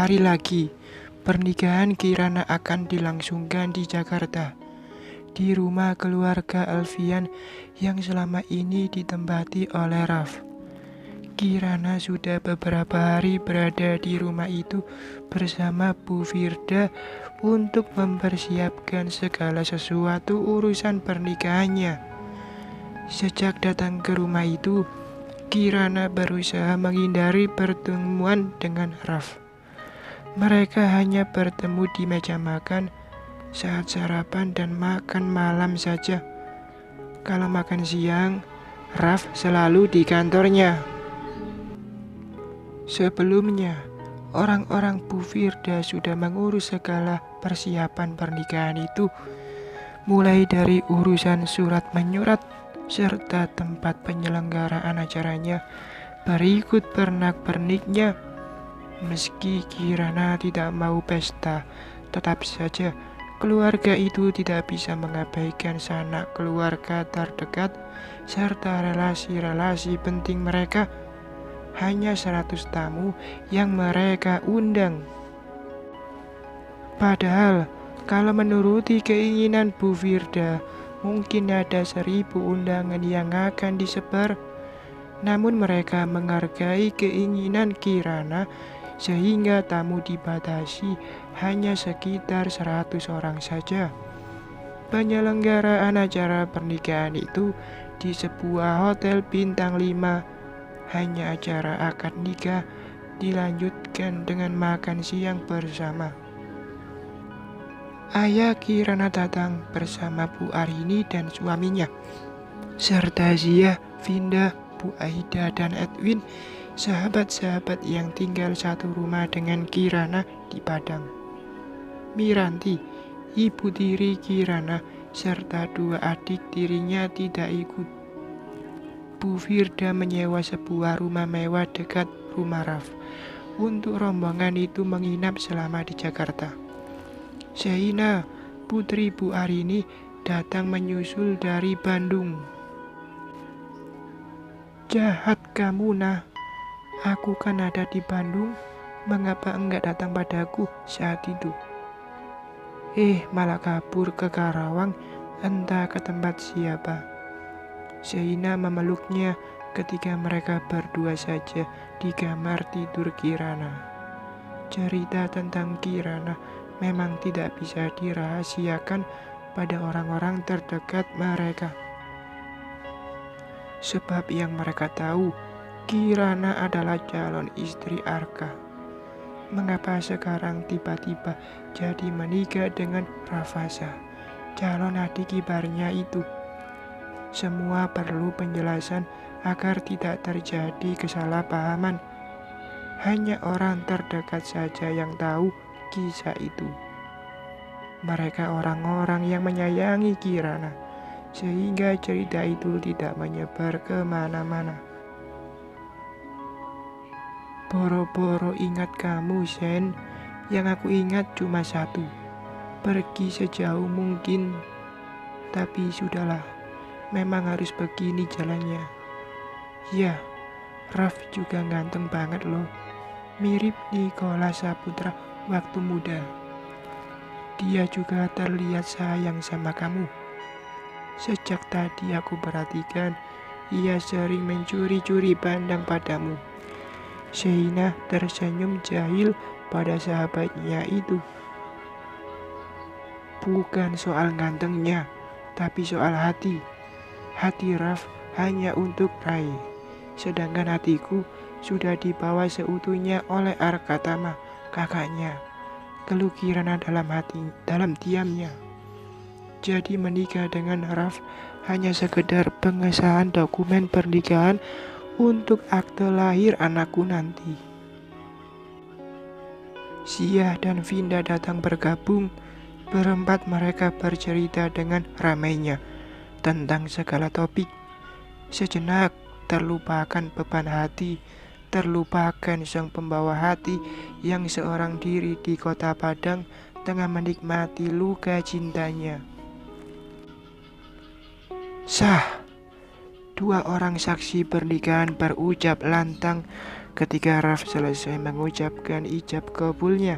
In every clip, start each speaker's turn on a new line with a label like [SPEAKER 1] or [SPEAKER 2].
[SPEAKER 1] hari lagi, pernikahan Kirana akan dilangsungkan di Jakarta, di rumah keluarga Alfian yang selama ini ditempati oleh Raf. Kirana sudah beberapa hari berada di rumah itu bersama Bu Firda untuk mempersiapkan segala sesuatu urusan pernikahannya. Sejak datang ke rumah itu, Kirana berusaha menghindari pertemuan dengan Raf. Mereka hanya bertemu di meja makan saat sarapan dan makan malam saja. Kalau makan siang, Raf selalu di kantornya. Sebelumnya, orang-orang Bu Firda sudah mengurus segala persiapan pernikahan itu, mulai dari urusan surat menyurat serta tempat penyelenggaraan acaranya, berikut pernak-perniknya. Meski Kirana tidak mau pesta, tetap saja keluarga itu tidak bisa mengabaikan sanak keluarga terdekat serta relasi-relasi penting mereka. Hanya 100 tamu yang mereka undang. Padahal kalau menuruti keinginan Bu Firda, mungkin ada 1000 undangan yang akan disebar. Namun mereka menghargai keinginan Kirana sehingga tamu dibatasi hanya sekitar 100 orang saja. Penyelenggaraan acara pernikahan itu di sebuah hotel bintang 5. Hanya acara akad nikah dilanjutkan dengan makan siang bersama. Ayah Kirana datang bersama Bu Arini dan suaminya, serta Zia, Vinda, Bu Aida dan Edwin, sahabat-sahabat yang tinggal satu rumah dengan Kirana di Padang. Miranti, ibu tiri Kirana, serta 2 adik tirinya tidak ikut. Bu Firda menyewa sebuah rumah mewah dekat rumah Raf untuk rombongan itu menginap selama di Jakarta. Sheina, putri Bu Arini, datang menyusul dari Bandung. Jahat kamu, Nah. Aku kan ada di Bandung. Mengapa enggak datang padaku saat itu? Malah kabur ke Karawang, entah ke tempat siapa. Sheina memeluknya ketika mereka berdua saja di kamar tidur Kirana. Cerita tentang Kirana memang tidak bisa dirahasiakan pada orang-orang terdekat mereka. Sebab yang mereka tahu, Kirana adalah calon istri Arka. Mengapa sekarang tiba-tiba jadi menikah dengan Rafasa, calon adik iparnya itu? Semua perlu penjelasan agar tidak terjadi kesalahpahaman. Hanya orang terdekat saja yang tahu kisah itu. Mereka orang-orang yang menyayangi Kirana, sehingga cerita itu tidak menyebar kemana-mana. Boro-boro ingat kamu, Sen. Yang aku ingat cuma satu, pergi sejauh mungkin. Tapi sudahlah, memang harus begini jalannya. Ya, Raf juga ganteng banget loh. Mirip Nicholas Saputra waktu muda. Dia juga terlihat sayang sama kamu. Sejak tadi aku perhatikan, ia sering mencuri-curi pandang padamu. Sheina tersenyum jahil pada sahabatnya itu. Bukan soal gantengnya, tapi soal hati. Hati Raf hanya untuk Rai, sedangkan hatiku sudah dibawa seutuhnya oleh Arkatama, kakaknya. Keluh Kirana dalam diamnya. Jadi menikah dengan Raf hanya sekedar pengesahan dokumen pernikahan untuk akte lahir anakku nanti. Zia dan Vinda datang bergabung. Berempat mereka bercerita dengan ramainya tentang segala topik. Sejenak terlupakan beban hati, terlupakan sang pembawa hati yang seorang diri di kota Padang tengah menikmati luka cintanya. Sah, 2 orang saksi pernikahan berucap lantang Ketika Raf selesai mengucapkan ijab kabulnya,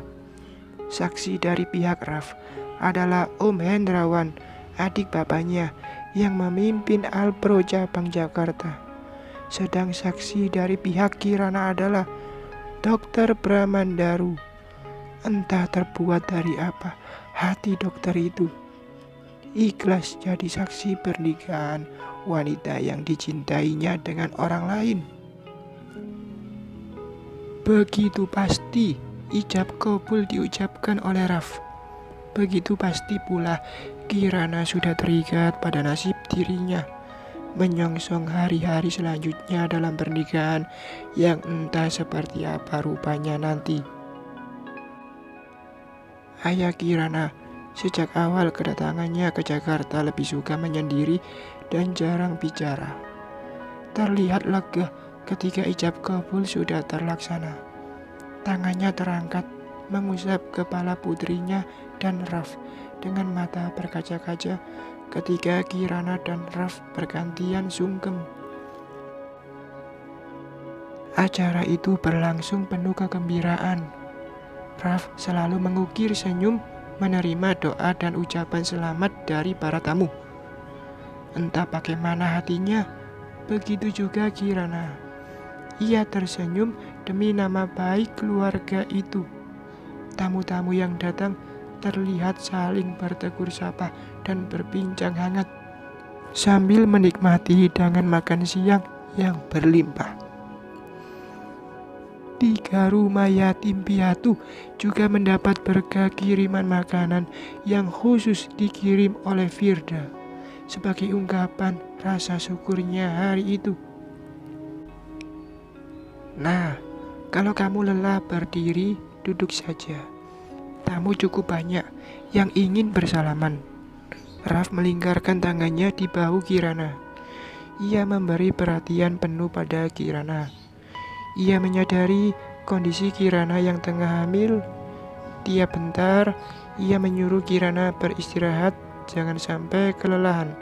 [SPEAKER 1] saksi dari pihak Raf adalah Om Hendrawan, adik bapaknya yang memimpin Alpro Cabang Jakarta. Sedang saksi dari pihak Kirana adalah Dokter Bramandaru. Entah terbuat dari apa hati dokter itu, ikhlas jadi saksi pernikahan wanita yang dicintainya dengan orang lain. Begitu pasti ijab kabul diucapkan oleh Raf. Begitu pasti pula Kirana sudah terikat pada nasib dirinya, menyongsong hari-hari selanjutnya dalam pernikahan yang entah seperti apa rupanya nanti. Ayah Kirana sejak awal kedatangannya ke Jakarta lebih suka menyendiri dan jarang bicara. Terlihat lega ketika ijab kabul sudah terlaksana. Tangannya terangkat mengusap kepala putrinya dan Raf dengan mata berkaca-kaca ketika Kirana dan Raf bergantian sungkem. Acara itu berlangsung penuh kegembiraan. Raf selalu mengukir senyum menerima doa dan ucapan selamat dari para tamu. Entah bagaimana hatinya, begitu juga Kirana. Ia tersenyum demi nama baik keluarga itu. Tamu-tamu yang datang terlihat saling bertegur sapa dan berbincang hangat sambil menikmati hidangan makan siang yang berlimpah. 3 rumah yatim piatu juga mendapat berkah kiriman makanan yang khusus dikirim oleh Firda sebagai ungkapan rasa syukurnya hari itu. Nah, kalau kamu lelah berdiri, duduk saja. Tamu cukup banyak yang ingin bersalaman. Raf melingkarkan tangannya di bahu Kirana. Ia memberi perhatian penuh pada Kirana. Ia menyadari kondisi Kirana yang tengah hamil. Tiap bentar, ia menyuruh Kirana beristirahat, jangan sampai kelelahan.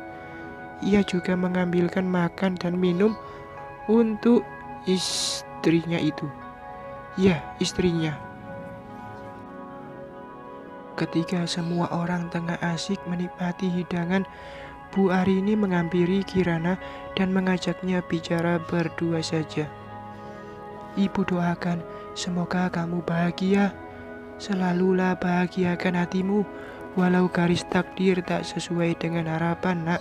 [SPEAKER 1] Ia juga mengambilkan makan dan minum untuk istrinya itu. Ya, istrinya. Ketika semua orang tengah asik menikmati hidangan, Bu Arini menghampiri Kirana dan mengajaknya bicara berdua saja. Ibu doakan semoga kamu bahagia. Selalulah bahagiakan hatimu, walau garis takdir tak sesuai dengan harapan, nak.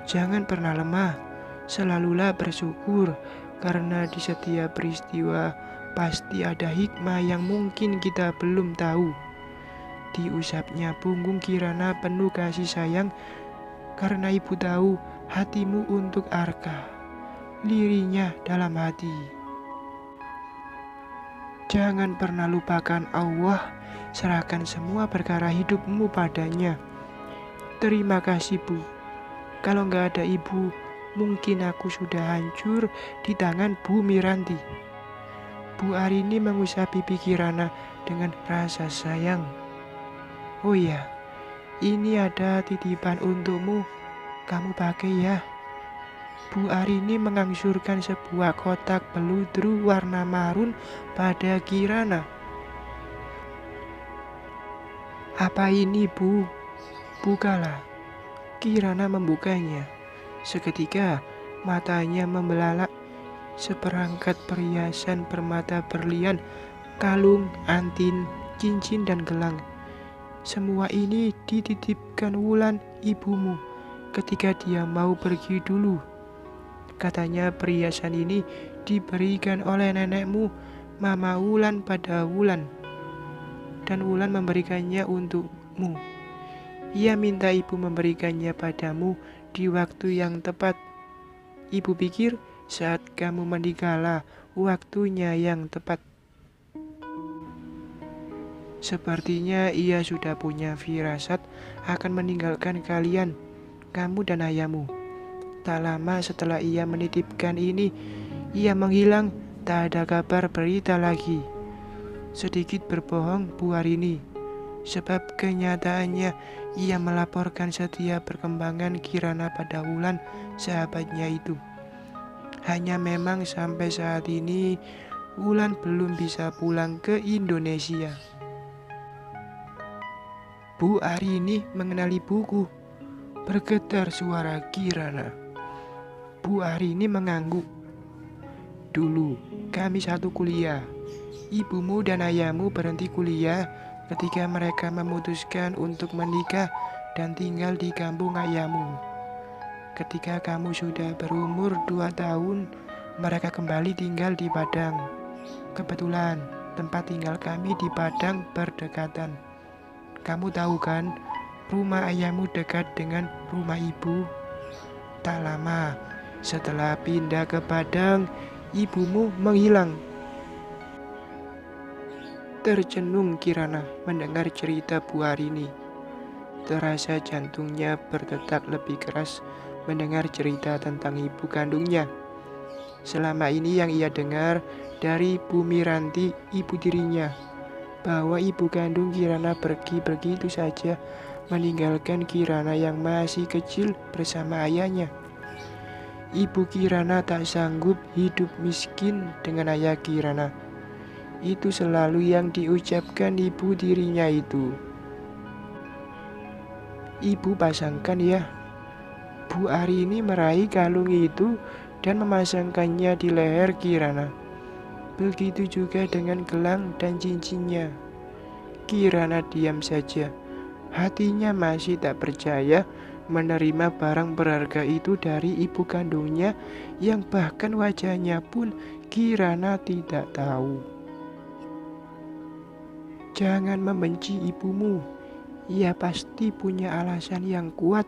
[SPEAKER 1] Jangan pernah lemah, selalulah bersyukur, karena di setiap peristiwa pasti ada hikmah yang mungkin kita belum tahu. Diusapnya punggung Kirana penuh kasih sayang, karena ibu tahu hatimu untuk Arka. Lirinya dalam hati. Jangan pernah lupakan Allah, serahkan semua perkara hidupmu padanya. Terima kasih, Bu. Kalau nggak ada ibu, mungkin aku sudah hancur di tangan Bu Miranti. Bu Arini mengusap pipi Kirana dengan rasa sayang. Oh iya, ini ada titipan untukmu, kamu pakai ya. Bu Arini mengangsurkan sebuah kotak beludru warna marun pada Kirana. Apa ini, Bu? Bukalah. Kirana membukanya. Seketika matanya membelalak. Seperangkat perhiasan permata berlian, kalung, anting, cincin dan gelang. Semua ini dititipkan Wulan, ibumu, ketika dia mau pergi dulu. Katanya perhiasan ini diberikan oleh nenekmu, Mama Wulan, pada Wulan. Dan Wulan memberikannya untukmu. Ia minta ibu memberikannya padamu di waktu yang tepat. Ibu pikir saat kamu menikahlah waktunya yang tepat. Sepertinya ia sudah punya firasat akan meninggalkan kalian, kamu dan ayahmu. Tak lama setelah ia menitipkan ini, ia menghilang, tak ada kabar berita lagi. Sedikit berbohong Bu Arini, sebab kenyataannya ia melaporkan setiap perkembangan Kirana pada Wulan, sahabatnya itu. Hanya memang sampai saat ini Wulan belum bisa pulang ke Indonesia. Bu Arini mengenali buku, bergetar suara Kirana. Bu Arini mengangguk. Dulu kami satu kuliah. Ibumu dan ayahmu berhenti kuliah ketika mereka memutuskan untuk menikah dan tinggal di kampung ayahmu. Ketika kamu sudah berumur 2 tahun, mereka kembali tinggal di Padang. Kebetulan tempat tinggal kami di Padang berdekatan. Kamu tahu kan, rumah ayahmu dekat dengan rumah ibu. Tak lama setelah pindah ke Padang, ibumu menghilang. Tercenung Kirana mendengar cerita Bu Arini. Terasa jantungnya berdetak lebih keras mendengar cerita tentang ibu kandungnya. Selama ini yang ia dengar dari Bu Miranti, ibu dirinya, bahwa ibu kandung Kirana pergi begitu saja, meninggalkan Kirana yang masih kecil bersama ayahnya. Ibu Kirana tak sanggup hidup miskin dengan ayah Kirana. Itu selalu yang diucapkan ibu dirinya itu. Ibu pasangkan ya. Bu Arini meraih kalung itu dan memasangkannya di leher Kirana. Begitu juga dengan gelang dan cincinnya. Kirana diam saja. Hatinya masih tak percaya menerima barang berharga itu dari ibu kandungnya yang bahkan wajahnya pun Kirana tidak tahu. Jangan membenci ibumu. Ia pasti punya alasan yang kuat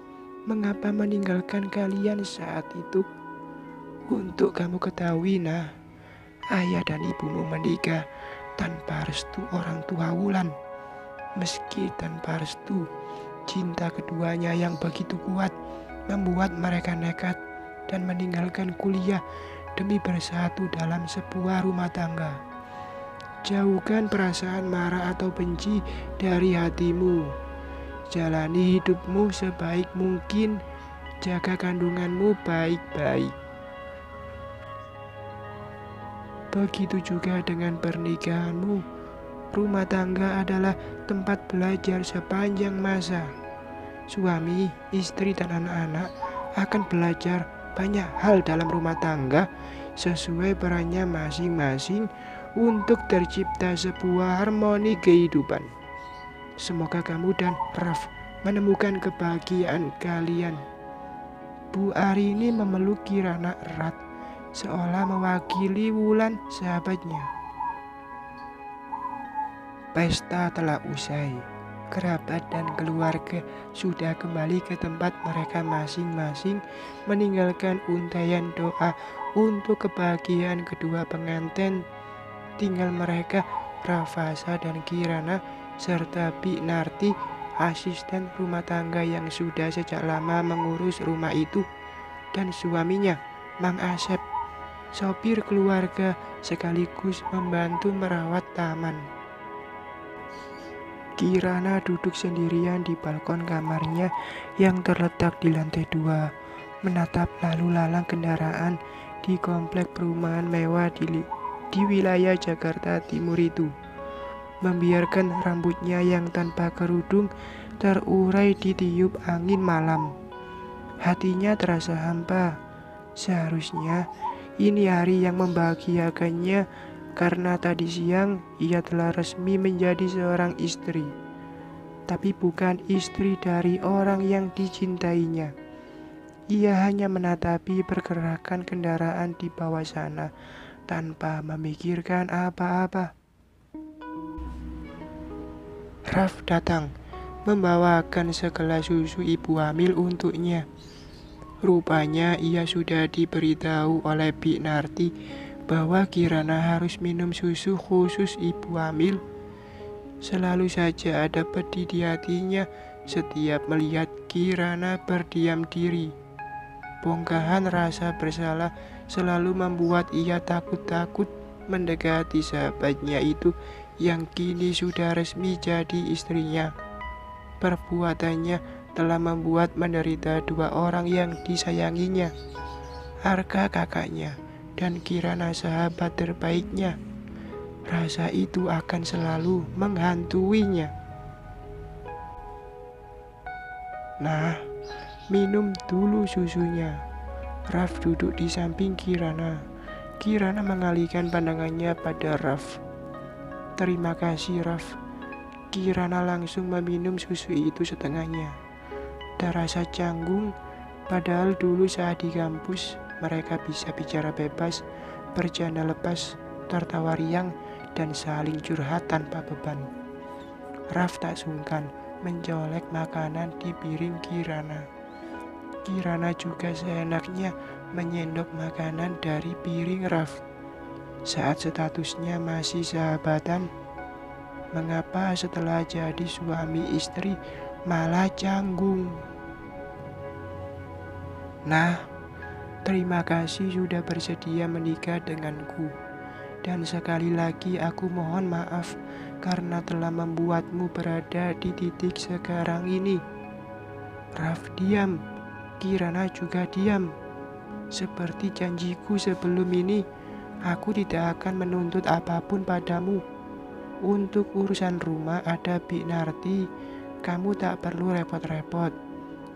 [SPEAKER 1] mengapa meninggalkan kalian saat itu. Untuk kamu ketahui, nah, ayah dan ibumu menikah tanpa restu orang tua Wulan. Meski tanpa restu, cinta keduanya yang begitu kuat membuat mereka nekat dan meninggalkan kuliah demi bersatu dalam sebuah rumah tangga. Jauhkan perasaan marah atau benci dari hatimu. Jalani hidupmu sebaik mungkin, jaga kandunganmu baik-baik. Begitu juga dengan pernikahanmu. Rumah tangga adalah tempat belajar sepanjang masa. Suami, istri, dan anak-anak akan belajar banyak hal dalam rumah tangga sesuai perannya masing-masing untuk tercipta sebuah harmoni kehidupan. Semoga kamu dan Raf menemukan kebahagiaan kalian. Bu Arini memeluk Kirana erat, seolah mewakili Wulan sahabatnya. Pesta telah usai. Kerabat dan keluarga sudah kembali ke tempat mereka masing-masing, meninggalkan untaian doa untuk kebahagiaan kedua pengantin. Tinggal mereka, Rafasa dan Kirana, serta Bi Narti, asisten rumah tangga yang sudah sejak lama mengurus rumah itu, dan suaminya, Mang Asep, sopir keluarga sekaligus membantu merawat taman. Kirana duduk sendirian di balkon kamarnya yang terletak di lantai 2, menatap lalu lalang kendaraan di komplek perumahan mewah di wilayah Jakarta Timur itu. Membiarkan rambutnya yang tanpa kerudung terurai ditiup angin malam. Hatinya terasa hampa. Seharusnya ini hari yang membahagiakannya, karena tadi siang ia telah resmi menjadi seorang istri. Tapi bukan istri dari orang yang dicintainya. Ia hanya menatapi pergerakan kendaraan di bawah sana tanpa memikirkan apa-apa. Raf datang, membawakan segelas susu ibu hamil untuknya. Rupanya ia sudah diberitahu oleh Bi Narti bahwa Kirana harus minum susu khusus ibu hamil. Selalu saja ada pedih di hatinya setiap melihat Kirana berdiam diri. Bongkahan rasa bersalah selalu membuat ia takut-takut mendekati sahabatnya itu yang kini sudah resmi jadi istrinya. Perbuatannya telah membuat menderita 2 orang yang disayanginya, Arka kakaknya dan Kirana sahabat terbaiknya. rasa itu akan selalu menghantuinya. Nah, minum dulu susunya. Raf duduk di samping Kirana. Kirana mengalihkan pandangannya pada Raf. Terima kasih, Raf. Kirana langsung meminum susu itu setengahnya. Terasa canggung, padahal dulu saat di kampus mereka bisa bicara bebas, bercanda lepas, tertawa riang, dan saling curhat tanpa beban. Raf tak sungkan mencolek makanan di piring Kirana. Kirana juga seenaknya menyendok makanan dari piring Raf. Saat statusnya masih sahabatan, mengapa setelah jadi suami istri malah canggung? Nah, terima kasih sudah bersedia menikah denganku. Dan sekali lagi aku mohon maaf karena telah membuatmu berada di titik sekarang ini. Raf diam, Kirana juga diam. Seperti janjiku sebelum ini, aku tidak akan menuntut apapun padamu. Untuk urusan rumah ada Bik Narti, kamu tak perlu repot-repot.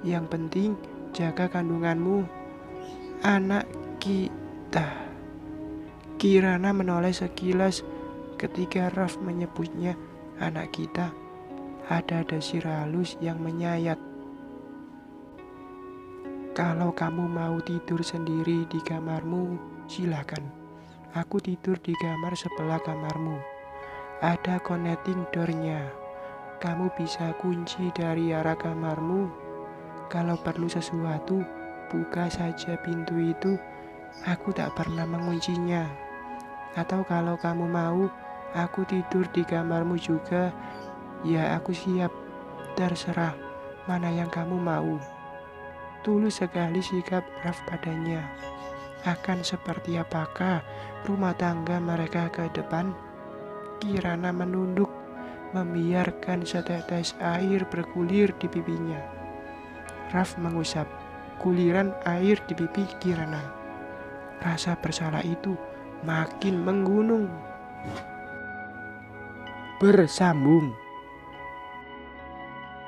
[SPEAKER 1] Yang penting jaga kandunganmu. Anak kita. Kirana menoleh sekilas ketika Raf menyebutnya anak kita. Ada desir halus yang menyayat. Kalau kamu mau tidur sendiri di kamarmu, silakan. Aku tidur di kamar sebelah kamarmu. Ada connecting door-nya. Kamu bisa kunci dari arah kamarmu. Kalau perlu sesuatu, buka saja pintu itu. Aku tak pernah menguncinya. Atau kalau kamu mau, aku tidur di kamarmu juga. Ya, aku siap. Terserah mana yang kamu mau. Tulus sekali sikap Raf padanya. Akan seperti apakah rumah tangga mereka ke depan? Kirana menunduk, membiarkan setetes air bergulir di pipinya. Raf mengusap guliran air di pipi Kirana. Rasa bersalah itu makin menggunung. Bersambung.